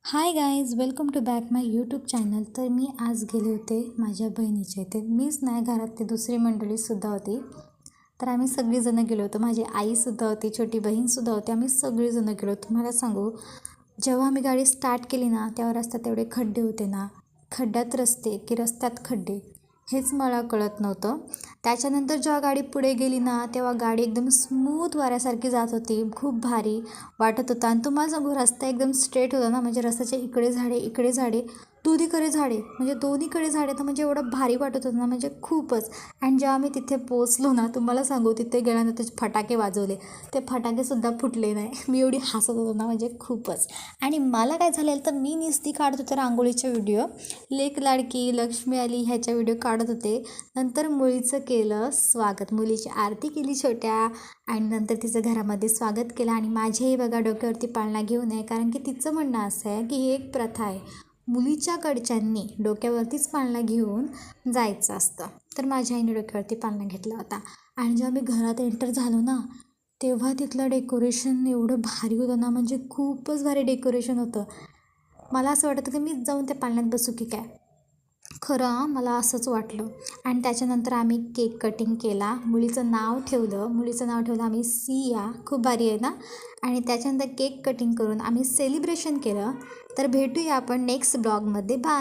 High guys, welcome to back my YouTube channel. तर मी आज गेले होते माझ्या बहिणीच्या इथे. मीच नाही, घरात ते दुसरी मंडळीसुद्धा होती. तर आम्ही सगळीजणं गेलो होतो. माझी आईसुद्धा होती, छोटी बहीणसुद्धा होती. आम्ही सगळीजणं गेलो. तुम्हाला सांगू, जेव्हा आम्ही गाडी स्टार्ट केली ना, तेव्हा रस्त्यात एवढे खड्डे होते ना, खड्ड्यात रस्ते की रस्त्यात खड्डे, हेच मला कळत नव्हतं. त्याच्यानंतर जेव्हा गाडी पुढे गेली ना, तेव्हा गाडी एकदम स्मूथ वाऱ्यासारखी जात होती. खूप भारी वाटत होतं. आणि तुम्हाला सांगू, रस्ता एकदम स्ट्रेट होता ना, म्हणजे रस्त्याच्या इकडे झाडे, दोन्हीकडे झाडे, म्हणजे दोन्हीकडे झाडे तर म्हणजे एवढं भारी वाटत होतं ना, म्हणजे खूपच. आणि जेव्हा आम्ही तिथे पोचलो ना, तुम्हाला सांगू, तिथे गेल्यानंतर त्याचे फटाके वाजवले. ते फटाकेसुद्धा फुटले नाही. मी एवढी हसत होतो ना, म्हणजे खूपच. आणि मला काय झालेलं, तर मी नुसती काढत होते रांगोळीचे व्हिडिओ. लेक लाडकी लक्ष्मी आली ह्याच्या व्हिडिओ काढत होते. नंतर मुलीचं केलं स्वागत, मुलीची आरती केली छोट्या, आणि नंतर तिचं घरामध्ये स्वागत केलं. आणि माझ्याही बघा डोक्यावरती पाळणा घेऊ नये, कारण की तिचं म्हणणं असं आहे की ही एक प्रथा आहे, मुलीच्याकडच्यांनी डोक्यावरतीच पाळणा घेऊन जायचं असतं. तर माझ्या आईने डोक्यावरती पाळणा घेतला होता. आणि जेव्हा मी घरात एंटर झालो ना, तेव्हा तिथलं डेकोरेशन एवढं भारी होतं ना, म्हणजे खूपच भारी डेकोरेशन होतं. मला असं वाटतं की मीच जाऊन त्या पाळण्यात बसू की काय. खरं मला असंच वाटलं. आणि त्याच्यानंतर आम्ही केक कटिंग केला. मुलीचं नाव ठेवलं आम्ही सिया. खूप भारी आहे ना. आणि त्याच्यानंतर केक कटिंग करून आम्ही सेलिब्रेशन केलं. तर भेटूया आपण नेक्स्ट ब्लॉगमध्ये. बाय.